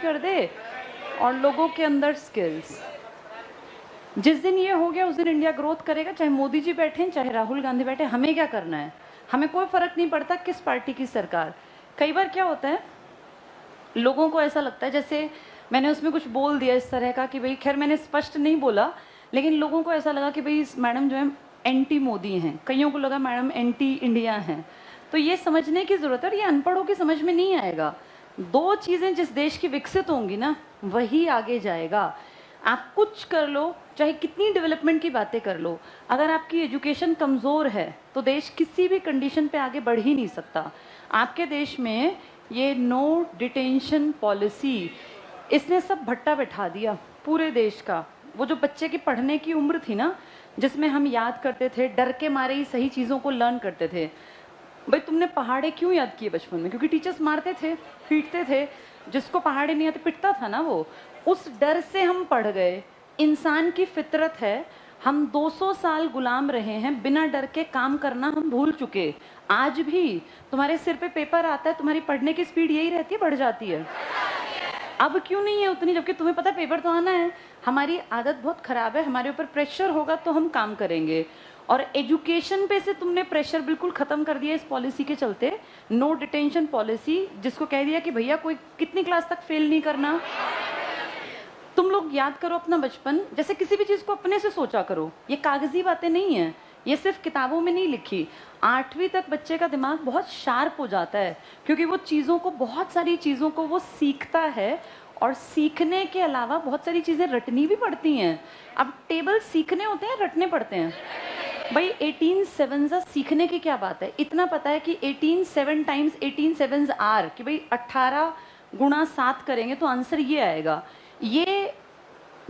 कर दे और लोगों के अंदर स्किल्स। जिस दिन ये हो गया उस दिन इंडिया ग्रोथ करेगा, चाहे मोदी जी बैठे चाहे राहुल गांधी बैठे। हमें क्या करना है, हमें कोई फर्क नहीं पड़ता किस पार्टी की सरकार। कई बार क्या होता है, लोगों को ऐसा लगता है जैसे मैंने उसमें कुछ बोल दिया इस तरह का कि भाई, खैर मैंने स्पष्ट नहीं बोला, लेकिन लोगों को ऐसा लगा कि भाई मैडम जो है एंटी मोदी हैं, कईयों को लगा मैडम एंटी इंडिया हैं। तो ये समझने की ज़रूरत है, और ये अनपढ़ों की समझ में नहीं आएगा। दो चीज़ें जिस देश की विकसित होंगी ना, वही आगे जाएगा। आप कुछ कर लो, चाहे कितनी डेवलपमेंट की बातें कर लो, अगर आपकी एजुकेशन कमज़ोर है तो देश किसी भी कंडीशन पे आगे बढ़ ही नहीं सकता। आपके देश में ये नो डिटेंशन पॉलिसी, इसने सब भट्टा बैठा दिया पूरे देश का। वो जो बच्चे की पढ़ने की उम्र थी ना, जिसमें हम याद करते थे, डर के मारे ही सही चीज़ों को लर्न करते थे। भाई तुमने पहाड़े क्यों याद किए बचपन में? क्योंकि टीचर्स मारते थे, पीटते थे। जिसको पहाड़े नहीं आते पिटता था ना वो। उस डर से हम पढ़ गए। इंसान की फितरत है, हम 200 साल गुलाम रहे हैं, बिना डर के काम करना हम भूल चुके। आज भी तुम्हारे सिर पे पेपर आता है, तुम्हारी पढ़ने की स्पीड यही रहती है, बढ़ जाती है। अब क्यों नहीं है उतनी, जबकि तुम्हें पता है पेपर तो आना है। हमारी आदत बहुत खराब है, हमारे ऊपर प्रेशर होगा तो हम काम करेंगे। और एजुकेशन पे से तुमने प्रेशर बिल्कुल खत्म कर दिया इस पॉलिसी के चलते। नो डिटेंशन पॉलिसी, जिसको कह दिया कि भैया कोई कितनी क्लास तक फेल नहीं करना। तुम लोग याद करो अपना बचपन, जैसे किसी भी चीज को अपने से सोचा करो। ये कागजी बातें नहीं है, ये सिर्फ किताबों में नहीं लिखी। 8वीं तक बच्चे का दिमाग बहुत शार्प हो जाता है, क्योंकि वो चीज़ों को, बहुत सारी चीज़ों को वो सीखता है। और सीखने के अलावा बहुत सारी चीज़ें रटनी भी पड़ती हैं। अब टेबल सीखने होते हैं, रटने पड़ते हैं। भाई 18 7 सीखने की क्या बात है? इतना पता है कि 18 7 टाइम्स 18 7 आर, कि भाई 18 गुणा 7 करेंगे तो आंसर ये आएगा। ये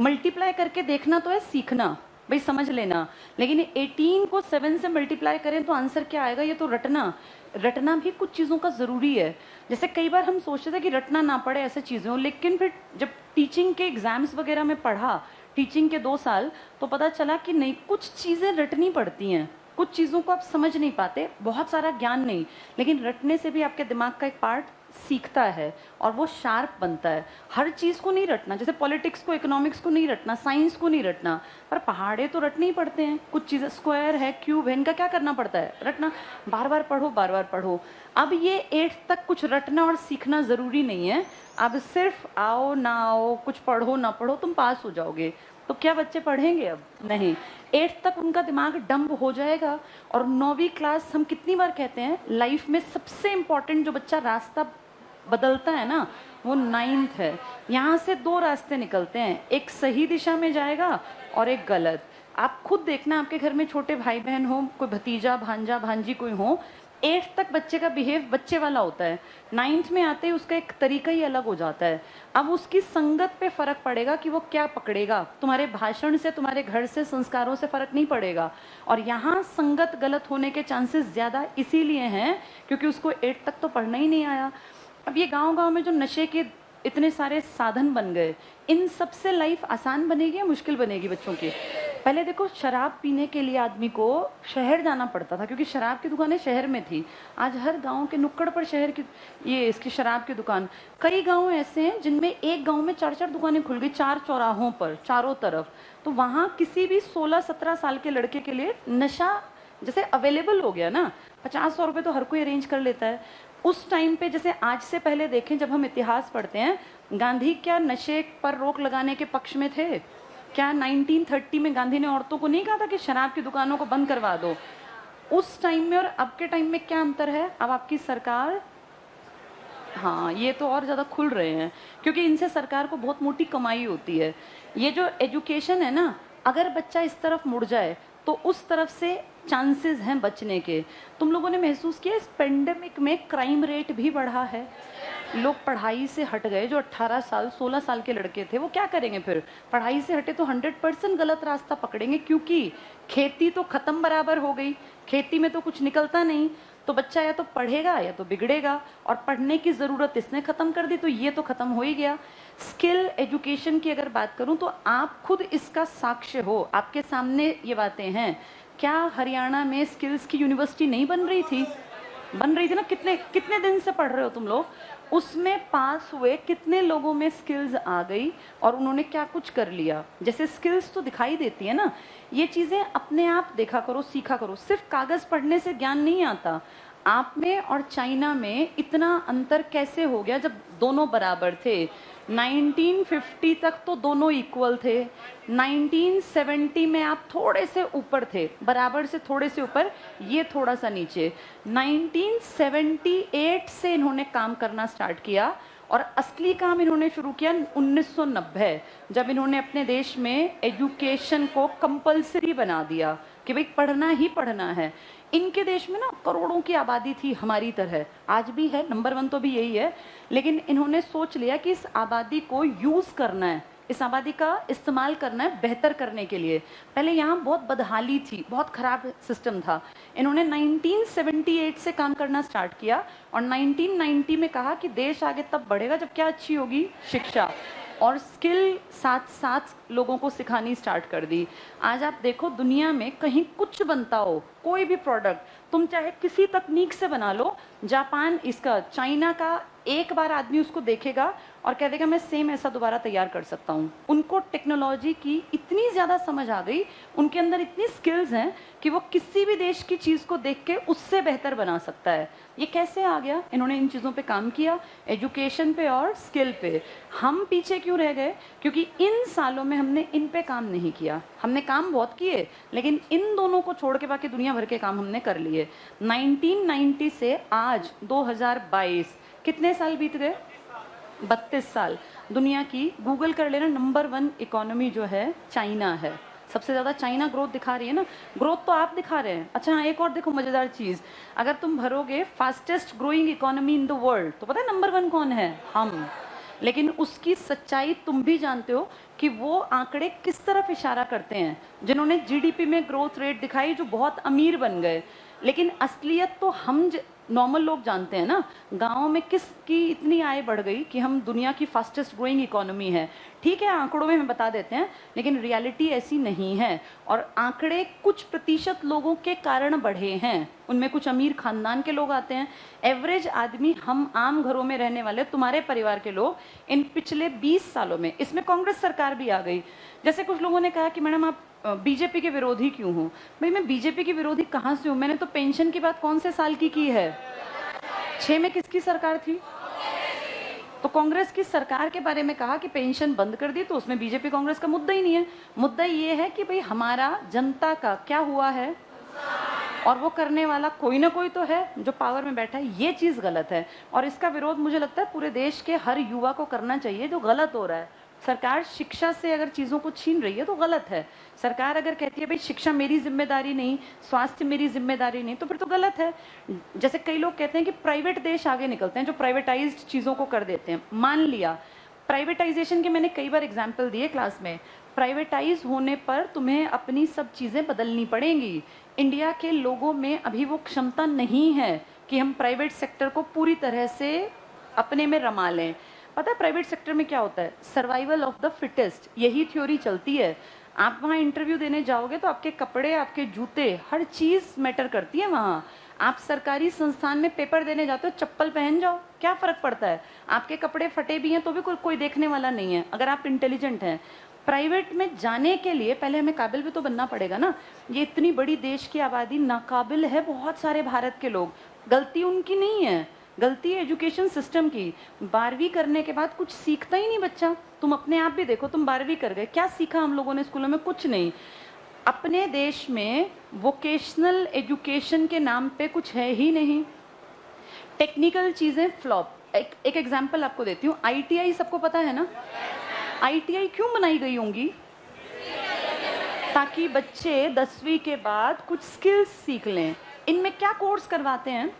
मल्टीप्लाई करके देखना तो है सीखना, भाई समझ लेना। लेकिन 18 को 7 से मल्टीप्लाई करें तो आंसर क्या आएगा, ये तो रटना। रटना भी कुछ चीज़ों का ज़रूरी है। जैसे कई बार हम सोचते थे कि रटना ना पड़े ऐसे चीज़ें हो, लेकिन फिर जब टीचिंग के एग्ज़ाम्स वगैरह में पढ़ा, टीचिंग के 2 साल, तो पता चला कि नहीं, कुछ चीज़ें रटनी पड़ती हैं। कुछ चीज़ों को आप समझ नहीं पाते, बहुत सारा ज्ञान नहीं, लेकिन रटने से भी आपके दिमाग का एक पार्ट सीखता है और वो शार्प बनता है। हर चीज़ को नहीं रटना, जैसे पॉलिटिक्स को, इकोनॉमिक्स को नहीं रटना, साइंस को नहीं रटना, पर पहाड़े तो रटने ही पड़ते हैं। कुछ चीज़ें, स्क्वायर है, क्यूब है, इनका क्या करना पड़ता है? रटना। बार बार पढ़ो, बार बार पढ़ो। अब ये 8th तक कुछ रटना और सीखना ज़रूरी नहीं है। अब सिर्फ आओ ना आओ, कुछ पढ़ो ना पढ़ो, तुम पास हो जाओगे। तो क्या बच्चे पढ़ेंगे? अब नहीं। 8th तक उनका दिमाग डंब हो जाएगा। और 9वीं क्लास, हम कितनी बार कहते हैं, लाइफ में सबसे इम्पोर्टेंट जो बच्चा रास्ता बदलता है ना, वो 9th है। यहाँ से 2 रास्ते निकलते हैं, एक सही दिशा में जाएगा और एक गलत। आप खुद देखना, आपके घर में छोटे भाई बहन हो, कोई भतीजा भांजा भांजी कोई हो, 8th तक बच्चे का बिहेव बच्चे वाला होता है। 9th में आते ही उसका एक तरीका ही अलग हो जाता है। अब उसकी संगत पे फर्क पड़ेगा कि वो क्या पकड़ेगा। तुम्हारे भाषण से, तुम्हारे घर से, संस्कारों से फर्क नहीं पड़ेगा। और यहाँ संगत गलत होने के चांसेस ज़्यादा इसीलिए हैं क्योंकि उसको 8th तक तो पढ़ना ही नहीं आया। अब ये गांव-गांव में जो नशे के इतने सारे साधन बन गए, इन सब से लाइफ आसान बनेगी या मुश्किल बनेगी बच्चों की? पहले देखो, शराब पीने के लिए आदमी को शहर जाना पड़ता था, क्योंकि शराब की दुकानें शहर में थी। आज हर गांव के नुक्कड़ पर शहर की ये इसकी शराब की दुकान। कई गांव ऐसे हैं जिनमें एक गांव में 4-4 दुकानें खुल गई, 4 चौराहों पर, चारों तरफ। तो वहाँ किसी भी 16-17 साल के लड़के के लिए नशा जैसे अवेलेबल हो गया ना, 50-100 रुपये तो हर कोई अरेंज कर लेता है। उस टाइम पे, जैसे आज से पहले देखें, जब हम इतिहास पढ़ते हैं, गांधी क्या नशे पर रोक लगाने के पक्ष में थे? क्या 1930 में गांधी ने औरतों को नहीं कहा था कि शराब की दुकानों को बंद करवा दो? उस टाइम में और अब के टाइम में क्या अंतर है? अब आपकी सरकार, हाँ, ये तो और ज़्यादा खुल रहे हैं, क्योंकि इनसे सरकार को बहुत मोटी कमाई होती है। ये जो एजुकेशन है ना, अगर बच्चा इस तरफ मुड़ जाए तो उस तरफ से चांसेस हैं बचने के। तुम लोगों ने महसूस किया इस पेंडेमिक में क्राइम रेट भी बढ़ा है। लोग पढ़ाई से हट गए। जो 18 साल 16 साल के लड़के थे, वो क्या करेंगे फिर? पढ़ाई से हटे तो 100% गलत रास्ता पकड़ेंगे, क्योंकि खेती तो खत्म बराबर हो गई। खेती में तो कुछ निकलता नहीं, तो बच्चा या तो पढ़ेगा या तो बिगड़ेगा। और पढ़ने की ज़रूरत इसने ख़त्म कर दी, तो ये तो ख़त्म हो ही गया। स्किल एजुकेशन की अगर बात करूं तो आप खुद इसका साक्ष्य हो, आपके सामने ये बातें हैं। क्या हरियाणा में स्किल्स की यूनिवर्सिटी नहीं बन रही थी? बन रही थी ना। कितने कितने दिन से पढ़ रहे हो तुम लोग? उसमें पास हुए कितने लोगों में स्किल्स आ गई और उन्होंने क्या कुछ कर लिया। जैसे स्किल्स तो दिखाई देती है ना, ये चीज़ें अपने आप देखा करो, सीखा करो। सिर्फ कागज़ पढ़ने से ज्ञान नहीं आता। आप में और चाइना में इतना अंतर कैसे हो गया जब दोनों बराबर थे? 1950 तक तो दोनों इक्वल थे। 1970 में आप थोड़े से ऊपर थे, बराबर से थोड़े से ऊपर, ये थोड़ा सा नीचे। 1978 से इन्होंने काम करना स्टार्ट किया और असली काम इन्होंने शुरू किया 1990, जब इन्होंने अपने देश में एजुकेशन को कंपलसरी बना दिया कि भाई पढ़ना ही पढ़ना है। इनके देश में ना करोड़ों की आबादी थी हमारी तरह, आज भी है, नंबर 1 तो भी यही है, लेकिन इन्होंने सोच लिया कि इस आबादी को यूज़ करना है, इस आबादी का इस्तेमाल करना है बेहतर करने के लिए। पहले यहाँ बहुत बदहाली थी, बहुत ख़राब सिस्टम था। इन्होंने 1978 से काम करना स्टार्ट किया और 1990 में कहा कि देश आगे तब बढ़ेगा जब क्या अच्छी होगी शिक्षा, और स्किल साथ साथ लोगों को सिखानी स्टार्ट कर दी। आज आप देखो दुनिया में कहीं कुछ बनता हो, कोई भी प्रोडक्ट तुम चाहे किसी तकनीक से बना लो, जापान इसका, चाइना का, एक बार आदमी उसको देखेगा और कह देगा मैं सेम ऐसा दोबारा तैयार कर सकता हूँ। उनको टेक्नोलॉजी की इतनी ज़्यादा समझ आ गई, उनके अंदर इतनी स्किल्स हैं कि वो किसी भी देश की चीज़ को देख के उससे बेहतर बना सकता है। ये कैसे आ गया? इन्होंने इन चीज़ों पे काम किया, एजुकेशन पे और स्किल पे। हम पीछे क्यों रह गए? क्योंकि इन सालों में हमने इन पे काम नहीं किया। हमने काम बहुत किए, लेकिन इन दोनों को छोड़ के बाकी दुनिया भर के काम हमने कर लिए। 1990 से आज 2022 कितने साल बीत गए? 32 साल। दुनिया की गूगल कर लेना, नंबर 1 इकोनॉमी जो है चाइना है। सबसे ज़्यादा चाइना ग्रोथ दिखा रही है ना। ग्रोथ तो आप दिखा रहे हैं। अच्छा हाँ, एक और देखो मज़ेदार चीज़, अगर तुम भरोगे fastest growing economy in the world, तो पता है नंबर 1 कौन है? हम। लेकिन उसकी सच्चाई तुम भी जानते हो कि वो आंकड़े किस तरफ इशारा करते हैं। जिन्होंने जीडीपी में ग्रोथ रेट दिखाई, जो बहुत अमीर बन गए, लेकिन असलियत तो हम नॉर्मल लोग जानते हैं ना। गाँव में किसकी इतनी आय बढ़ गई कि हम दुनिया की फास्टेस्ट ग्रोइंग इकोनॉमी है। ठीक है, आंकड़ों में हम बता देते हैं, लेकिन रियलिटी ऐसी नहीं है। और आंकड़े कुछ प्रतिशत लोगों के कारण बढ़े हैं, उनमें कुछ अमीर खानदान के लोग आते हैं। एवरेज आदमी, हम आम घरों में रहने वाले, तुम्हारे परिवार के लोग, इन पिछले 20 सालों में, इसमें कांग्रेस सरकार भी आ गई। जैसे कुछ लोगों ने कहा कि मैडम आप बीजेपी के विरोधी क्यों हो? भाई मैं बीजेपी की विरोधी कहाँ से हूँ? मैंने तो पेंशन की बात कौन से साल की है? 6 में किसकी सरकार थी? तो कांग्रेस की सरकार के बारे में कहा कि पेंशन बंद कर दी, तो उसमें बीजेपी कांग्रेस का मुद्दा ही नहीं है। मुद्दा ये है कि भाई हमारा जनता का क्या हुआ है, और वो करने वाला कोई ना कोई तो है जो पावर में बैठा है। ये चीज़ गलत है और इसका विरोध मुझे लगता है पूरे देश के हर युवा को करना चाहिए। जो गलत हो रहा है, सरकार शिक्षा से अगर चीज़ों को छीन रही है तो गलत है। सरकार अगर कहती है भाई शिक्षा मेरी जिम्मेदारी नहीं, स्वास्थ्य मेरी जिम्मेदारी नहीं, तो फिर तो गलत है। जैसे कई लोग कहते हैं कि प्राइवेट देश आगे निकलते हैं जो प्राइवेटाइज्ड चीज़ों को कर देते हैं। मान लिया प्राइवेटाइजेशन के मैंने कई बार एग्जाम्पल दिए क्लास में। प्राइवेटाइज होने पर तुम्हें अपनी सब चीज़ें बदलनी पड़ेंगी। इंडिया के लोगों में अभी वो क्षमता नहीं है कि हम प्राइवेट सेक्टर को पूरी तरह से अपने में रमा लें। पता है प्राइवेट सेक्टर में क्या होता है? सर्वाइवल ऑफ द फिटेस्ट, यही थ्योरी चलती है। आप वहाँ इंटरव्यू देने जाओगे तो आपके कपड़े, आपके जूते, हर चीज़ मैटर करती है वहाँ। आप सरकारी संस्थान में पेपर देने जाते हो, चप्पल पहन जाओ, क्या फ़र्क पड़ता है? आपके कपड़े फटे भी हैं तो भी कोई देखने वाला नहीं है, अगर आप इंटेलिजेंट हैं। प्राइवेट में जाने के लिए पहले हमें काबिल भी तो बनना पड़ेगा ना। ये इतनी बड़ी देश की आबादी नाकाबिल है, बहुत सारे भारत के लोग। गलती उनकी नहीं है, गलती है एजुकेशन सिस्टम की। 12वीं करने के बाद कुछ सीखता ही नहीं बच्चा। तुम अपने आप भी देखो, तुम 12वीं कर गए, क्या सीखा हम लोगों ने स्कूलों में? कुछ नहीं। अपने देश में वोकेशनल एजुकेशन के नाम पे कुछ है ही नहीं। टेक्निकल चीज़ें फ्लॉप। एक एग्जाम्पल आपको देती हूँ। ITI सबको पता है ना? ITI क्यों बनाई गई होंगी? ताकि बच्चे 10वीं के बाद कुछ स्किल्स सीख लें। इनमें क्या कोर्स करवाते हैं?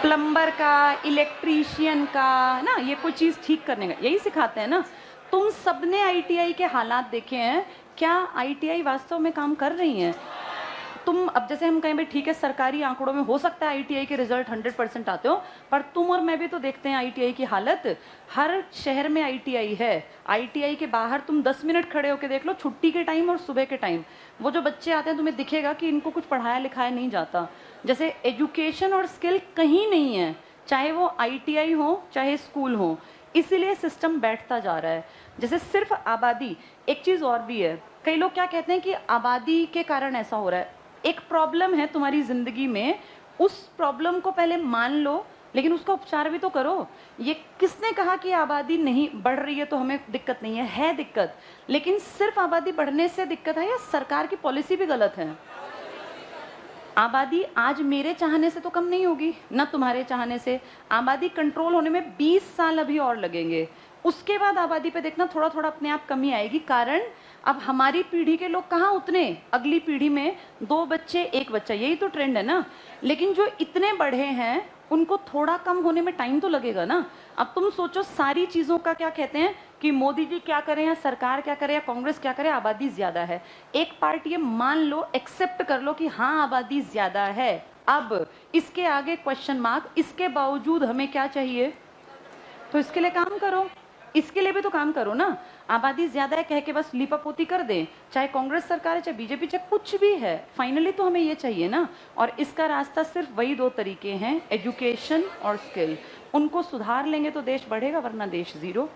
प्लम्बर का, इलेक्ट्रीशियन का, ना, ये कोई चीज़ ठीक करने का, यही सिखाते हैं ना। तुम सबने ITI के हालात देखे हैं, क्या ITI वास्तव में काम कर रही हैं? तुम अब जैसे हम कहें भाई ठीक है, सरकारी आंकड़ों में हो सकता है ITI के रिजल्ट 100% आते हो, पर तुम और मैं भी तो देखते हैं ITI की हालत। हर शहर में ITI है। ITI के बाहर तुम 10 मिनट खड़े होकर देख लो, छुट्टी के टाइम और सुबह के टाइम, वो जो बच्चे आते हैं तुम्हें दिखेगा कि इनको कुछ पढ़ाया लिखाया नहीं जाता। जैसे एजुकेशन और स्किल कहीं नहीं है। चाहे वो ITI हो चाहे स्कूल हो, इसीलिए सिस्टम बैठता जा रहा है। जैसे सिर्फ आबादी, एक चीज और भी है, कई लोग क्या कहते हैं कि आबादी के कारण ऐसा हो रहा है। एक प्रॉब्लम है तुम्हारी जिंदगी में, उस प्रॉब्लम को पहले मान लो, लेकिन उसका उपचार भी तो करो। ये किसने कहा कि आबादी नहीं बढ़ रही है तो हमें दिक्कत नहीं है दिक्कत, लेकिन सिर्फ आबादी बढ़ने से दिक्कत है या सरकार की पॉलिसी भी गलत है? आबादी आज मेरे चाहने से तो कम नहीं होगी, ना तुम्हारे चाहने से। आबादी कंट्रोल होने में 20 साल अभी और लगेंगे। उसके बाद आबादी पे देखना थोड़ा थोड़ा अपने आप कमी आएगी, कारण अब हमारी पीढ़ी के लोग कहाँ उतने, अगली पीढ़ी में 2 बच्चे 1 बच्चा, यही तो ट्रेंड है ना। लेकिन जो इतने बढ़े हैं उनको थोड़ा कम होने में टाइम तो लगेगा ना। अब तुम सोचो, सारी चीजों का क्या कहते हैं कि मोदी जी क्या करें या सरकार क्या करे या कांग्रेस क्या करे, आबादी ज्यादा है। एक पार्ट ये मान लो, एक्सेप्ट कर लो कि हाँ आबादी ज्यादा है, अब इसके आगे क्वेश्चन मार्क, इसके बावजूद हमें क्या चाहिए? तो इसके लिए काम करो, इसके लिए भी तो काम करो ना। आबादी ज्यादा है कह के बस लीपापोती कर दें, चाहे कांग्रेस सरकार है चाहे बीजेपी, चाहे कुछ भी है, फाइनली तो हमें ये चाहिए ना। और इसका रास्ता सिर्फ वही 2 तरीके हैं, एजुकेशन और स्किल। उनको सुधार लेंगे तो देश बढ़ेगा, वरना देश जीरो।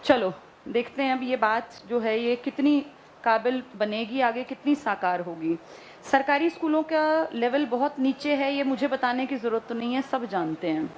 चलो देखते हैं अब ये बात जो है ये कितनी काबिल बनेगी, आगे कितनी साकार होगी। सरकारी स्कूलों का लेवल बहुत नीचे है, ये मुझे बताने की जरूरत तो नहीं है, सब जानते हैं।